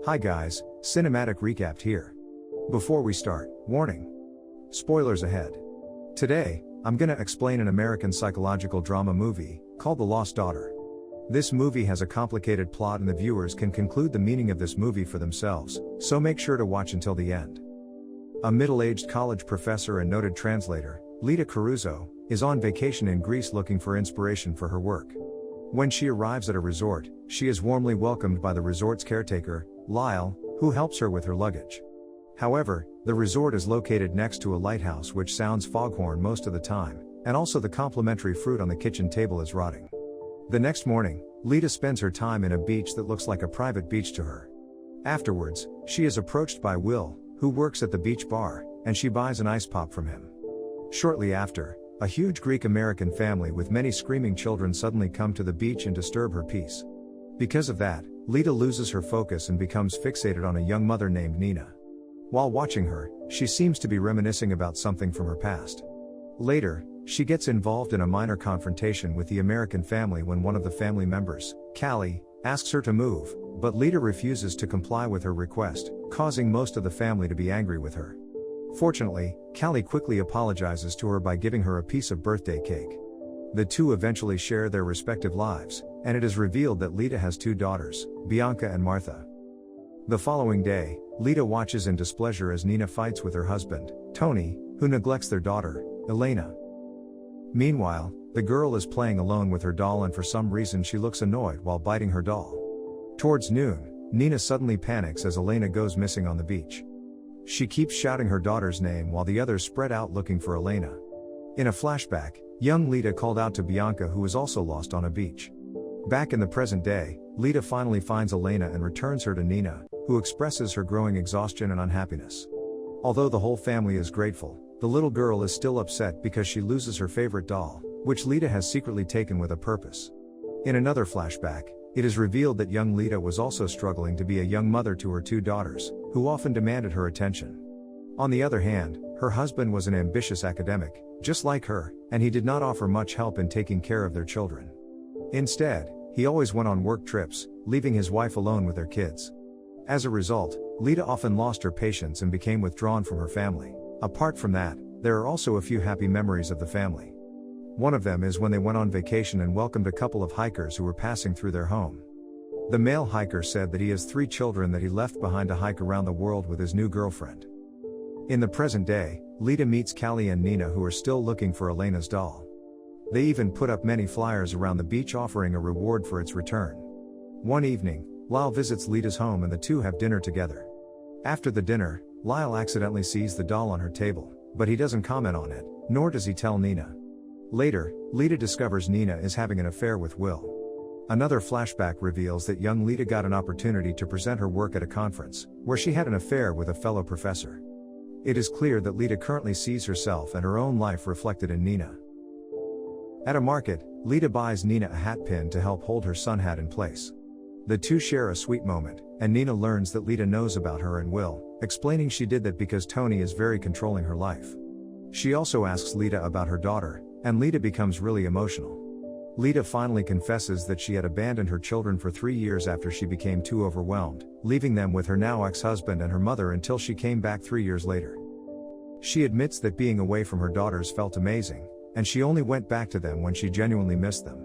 Hi guys, cinematic recap here. Before we start, warning. Spoilers ahead. Today, I'm gonna explain an American psychological drama movie, called The Lost Daughter. This movie has a complicated plot and the viewers can conclude the meaning of this movie for themselves, so make sure to watch until the end. A middle-aged college professor and noted translator, Lita Caruso, is on vacation in Greece looking for inspiration for her work. When she arrives at a resort, she is warmly welcomed by the resort's caretaker, Lyle, who helps her with her luggage. However, the resort is located next to a lighthouse which sounds foghorn most of the time, and also the complimentary fruit on the kitchen table is rotting. The next morning, Lita spends her time in a beach that looks like a private beach to her. Afterwards, she is approached by Will, who works at the beach bar, and she buys an ice pop from him. Shortly after, a huge Greek-American family with many screaming children suddenly come to the beach and disturb her peace. Because of that, Lita loses her focus and becomes fixated on a young mother named Nina. While watching her, she seems to be reminiscing about something from her past. Later, she gets involved in a minor confrontation with the American family when one of the family members, Callie, asks her to move, but Lita refuses to comply with her request, causing most of the family to be angry with her. Fortunately, Callie quickly apologizes to her by giving her a piece of birthday cake. The two eventually share their respective lives, and it is revealed that Lita has two daughters, Bianca and Martha. The following day, Lita watches in displeasure as Nina fights with her husband, Tony, who neglects their daughter, Elena. Meanwhile, the girl is playing alone with her doll and for some reason she looks annoyed while biting her doll. Towards noon, Nina suddenly panics as Elena goes missing on the beach. She keeps shouting her daughter's name while the others spread out looking for Elena. In a flashback, young Lita called out to Bianca who is also lost on a beach. Back in the present day, Lita finally finds Elena and returns her to Nina, who expresses her growing exhaustion and unhappiness. Although the whole family is grateful, the little girl is still upset because she loses her favorite doll, which Lita has secretly taken with a purpose. In another flashback, it is revealed that young Lita was also struggling to be a young mother to her two daughters, who often demanded her attention. On the other hand, her husband was an ambitious academic, just like her, and he did not offer much help in taking care of their children. Instead, he always went on work trips, leaving his wife alone with their kids. As a result, Lita often lost her patience and became withdrawn from her family. Apart from that, there are also a few happy memories of the family. One of them is when they went on vacation and welcomed a couple of hikers who were passing through their home. The male hiker said that he has 3 children that he left behind to hike around the world with his new girlfriend. In the present day, Lita meets Callie and Nina who are still looking for Elena's doll. They even put up many flyers around the beach offering a reward for its return. One evening, Lyle visits Lita's home and the two have dinner together. After the dinner, Lyle accidentally sees the doll on her table, but he doesn't comment on it, nor does he tell Nina. Later, Lita discovers Nina is having an affair with Will. Another flashback reveals that young Lita got an opportunity to present her work at a conference, where she had an affair with a fellow professor. It is clear that Lita currently sees herself and her own life reflected in Nina. At a market, Lita buys Nina a hat pin to help hold her sun hat in place. The two share a sweet moment, and Nina learns that Lita knows about her and Will, explaining she did that because Tony is very controlling her life. She also asks Lita about her daughter, and Lita becomes really emotional. Lita finally confesses that she had abandoned her children for 3 years after she became too overwhelmed, leaving them with her now ex-husband and her mother until she came back 3 years later. She admits that being away from her daughters felt amazing, and she only went back to them when she genuinely missed them.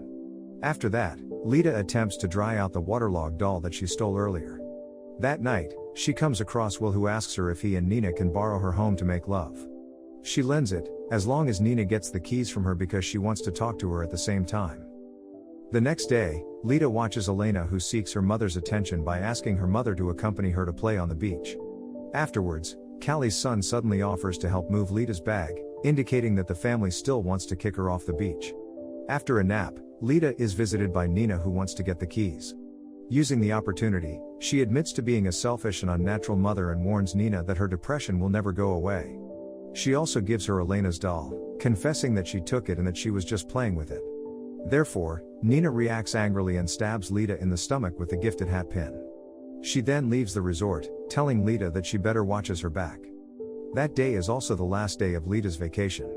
After that, Lita attempts to dry out the waterlogged doll that she stole earlier. That night, she comes across Will who asks her if he and Nina can borrow her home to make love. She lends it, as long as Nina gets the keys from her because she wants to talk to her at the same time. The next day, Lita watches Elena who seeks her mother's attention by asking her mother to accompany her to play on the beach. Afterwards, Callie's son suddenly offers to help move Lita's bag, indicating that the family still wants to kick her off the beach. After a nap, Lita is visited by Nina who wants to get the keys. Using the opportunity, she admits to being a selfish and unnatural mother and warns Nina that her depression will never go away. She also gives her Elena's doll, confessing that she took it and that she was just playing with it. Therefore, Nina reacts angrily and stabs Lita in the stomach with the gifted hat pin. She then leaves the resort, telling Lita that she better watches her back. That day is also the last day of Lita's vacation.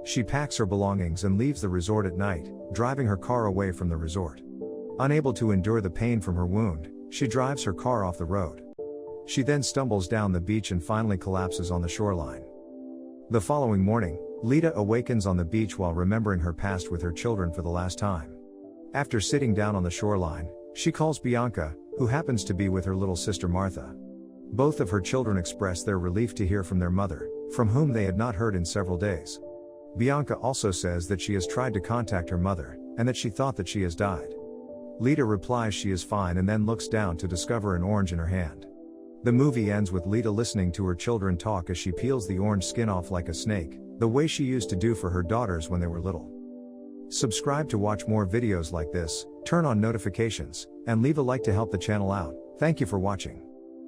She packs her belongings and leaves the resort at night, driving her car away from the resort. Unable to endure the pain from her wound, she drives her car off the road. She then stumbles down the beach and finally collapses on the shoreline. The following morning, Lita awakens on the beach while remembering her past with her children for the last time. After sitting down on the shoreline, she calls Bianca, who happens to be with her little sister Martha. Both of her children express their relief to hear from their mother, from whom they had not heard in several days. Bianca also says that she has tried to contact her mother, and that she thought that she has died. Lita replies she is fine and then looks down to discover an orange in her hand. The movie ends with Lita listening to her children talk as she peels the orange skin off like a snake, the way she used to do for her daughters when they were little. Subscribe to watch more videos like this, turn on notifications, and leave a like to help the channel out. Thank you for watching.